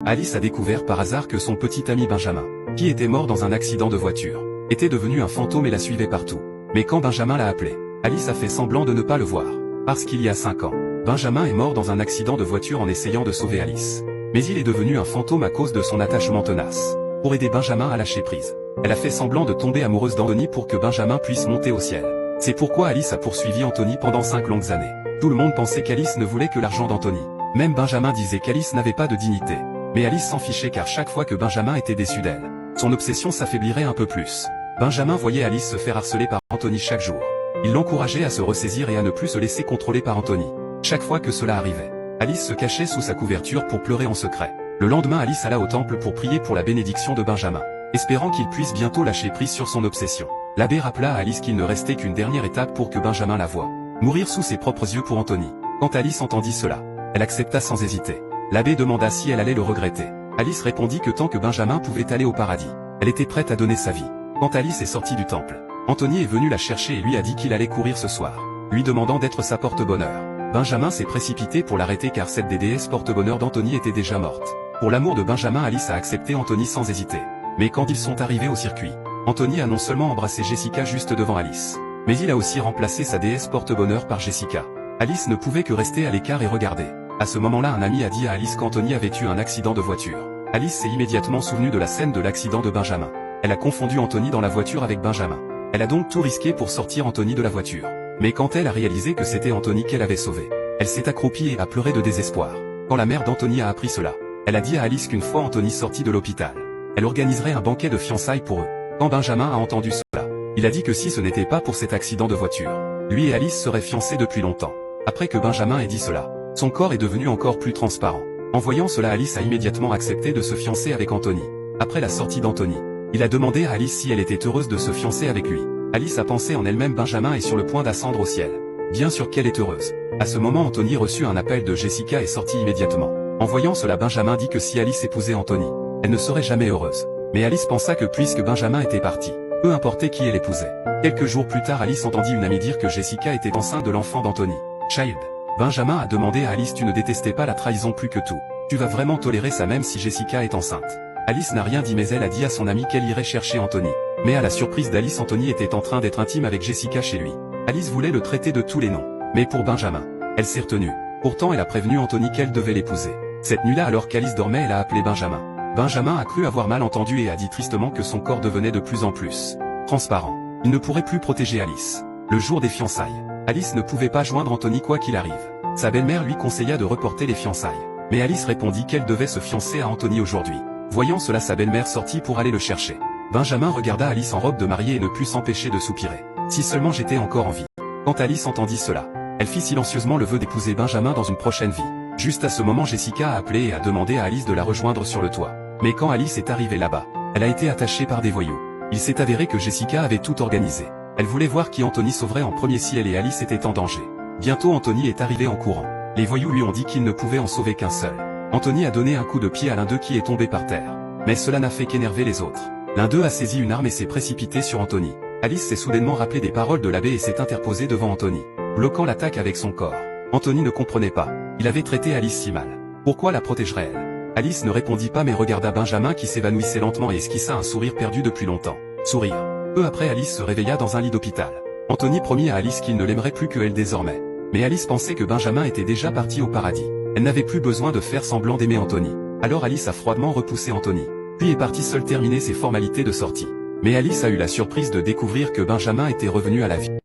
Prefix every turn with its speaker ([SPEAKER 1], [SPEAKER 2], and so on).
[SPEAKER 1] Alice a découvert par hasard que son petit ami Benjamin, qui était mort dans un accident de voiture, était devenu un fantôme et la suivait partout. Mais quand Benjamin l'a appelé, Alice a fait semblant de ne pas le voir. Parce qu'il y a 5 ans, Benjamin est mort dans un accident de voiture en essayant de sauver Alice. Mais il est devenu un fantôme à cause de son attachement tenace. Pour aider Benjamin à lâcher prise, elle a fait semblant de tomber amoureuse d'Anthony pour que Benjamin puisse monter au ciel. C'est pourquoi Alice a poursuivi Anthony pendant 5 longues années. Tout le monde pensait qu'Alice ne voulait que l'argent d'Anthony. Même Benjamin disait qu'Alice n'avait pas de dignité. Mais Alice s'en fichait car chaque fois que Benjamin était déçu d'elle, son obsession s'affaiblirait un peu plus. Benjamin voyait Alice se faire harceler par Anthony chaque jour. Il l'encourageait à se ressaisir et à ne plus se laisser contrôler par Anthony. Chaque fois que cela arrivait, Alice se cachait sous sa couverture pour pleurer en secret. Le lendemain, Alice alla au temple pour prier pour la bénédiction de Benjamin, espérant qu'il puisse bientôt lâcher prise sur son obsession. L'abbé rappela à Alice qu'il ne restait qu'une dernière étape pour que Benjamin la voie. Mourir sous ses propres yeux pour Anthony. Quand Alice entendit cela, elle accepta sans hésiter. L'abbé demanda si elle allait le regretter. Alice répondit que tant que Benjamin pouvait aller au paradis, elle était prête à donner sa vie. Quand Alice est sortie du temple, Anthony est venu la chercher et lui a dit qu'il allait courir ce soir, lui demandant d'être sa porte-bonheur. Benjamin s'est précipité pour l'arrêter car cette des déesses porte-bonheur d'Anthony était déjà morte. Pour l'amour de Benjamin, Alice a accepté Anthony sans hésiter. Mais quand ils sont arrivés au circuit, Anthony a non seulement embrassé Jessica juste devant Alice, mais il a aussi remplacé sa déesse porte-bonheur par Jessica. Alice ne pouvait que rester à l'écart et regarder. À ce moment-là, un ami a dit à Alice qu'Anthony avait eu un accident de voiture. Alice s'est immédiatement souvenue de la scène de l'accident de Benjamin. Elle a confondu Anthony dans la voiture avec Benjamin. Elle a donc tout risqué pour sortir Anthony de la voiture. Mais quand elle a réalisé que c'était Anthony qu'elle avait sauvé, elle s'est accroupie et a pleuré de désespoir. Quand la mère d'Anthony a appris cela, elle a dit à Alice qu'une fois Anthony sorti de l'hôpital, elle organiserait un banquet de fiançailles pour eux. Quand Benjamin a entendu cela, il a dit que si ce n'était pas pour cet accident de voiture, lui et Alice seraient fiancés depuis longtemps. Après que Benjamin ait dit cela, son corps est devenu encore plus transparent. En voyant cela, Alice a immédiatement accepté de se fiancer avec Anthony. Après la sortie d'Anthony, il a demandé à Alice si elle était heureuse de se fiancer avec lui. Alice a pensé en elle-même Benjamin est sur le point d'ascendre au ciel. Bien sûr qu'elle est heureuse. À ce moment, Anthony reçut un appel de Jessica et sortit immédiatement. En voyant cela, Benjamin dit que si Alice épousait Anthony, elle ne serait jamais heureuse. Mais Alice pensa que puisque Benjamin était parti, peu importait qui elle épousait. Quelques jours plus tard, Alice entendit une amie dire que Jessica était enceinte de l'enfant d'Anthony. Child. Benjamin a demandé à Alice: tu ne détestais pas la trahison plus que tout. Tu vas vraiment tolérer ça même si Jessica est enceinte? Alice n'a rien dit mais elle a dit à son amie qu'elle irait chercher Anthony. Mais à la surprise d'Alice, Anthony était en train d'être intime avec Jessica chez lui. Alice voulait le traiter de tous les noms. Mais pour Benjamin, elle s'est retenue. Pourtant elle a prévenu Anthony qu'elle devait l'épouser. Cette nuit-là, alors qu'Alice dormait, elle a appelé Benjamin. Benjamin a cru avoir mal entendu et a dit tristement que son corps devenait de plus en plus transparent. Il ne pourrait plus protéger Alice. Le jour des fiançailles, Alice ne pouvait pas joindre Anthony quoi qu'il arrive. Sa belle-mère lui conseilla de reporter les fiançailles. Mais Alice répondit qu'elle devait se fiancer à Anthony aujourd'hui. Voyant cela, sa belle-mère sortit pour aller le chercher. Benjamin regarda Alice en robe de mariée et ne put s'empêcher de soupirer. Si seulement j'étais encore en vie. Quand Alice entendit cela, elle fit silencieusement le vœu d'épouser Benjamin dans une prochaine vie. Juste à ce moment, Jessica a appelé et a demandé à Alice de la rejoindre sur le toit. Mais quand Alice est arrivée là-bas, elle a été attachée par des voyous. Il s'est avéré que Jessica avait tout organisé. Elle voulait voir qui Anthony sauverait en premier si elle et Alice étaient en danger. Bientôt Anthony est arrivé en courant. Les voyous lui ont dit qu'il ne pouvait en sauver qu'un seul. Anthony a donné un coup de pied à l'un d'eux qui est tombé par terre. Mais cela n'a fait qu'énerver les autres. L'un d'eux a saisi une arme et s'est précipité sur Anthony. Alice s'est soudainement rappelé des paroles de l'abbé et s'est interposée devant Anthony, bloquant l'attaque avec son corps. Anthony ne comprenait pas. Il avait traité Alice si mal. Pourquoi la protégerait-elle? Alice ne répondit pas mais regarda Benjamin qui s'évanouissait lentement et esquissa un sourire perdu depuis longtemps. Sourire. Peu après, Alice se réveilla dans un lit d'hôpital. Anthony promit à Alice qu'il ne l'aimerait plus que elle désormais. Mais Alice pensait que Benjamin était déjà parti au paradis. Elle n'avait plus besoin de faire semblant d'aimer Anthony. Alors Alice a froidement repoussé Anthony, puis est partie seule terminer ses formalités de sortie. Mais Alice a eu la surprise de découvrir que Benjamin était revenu à la vie.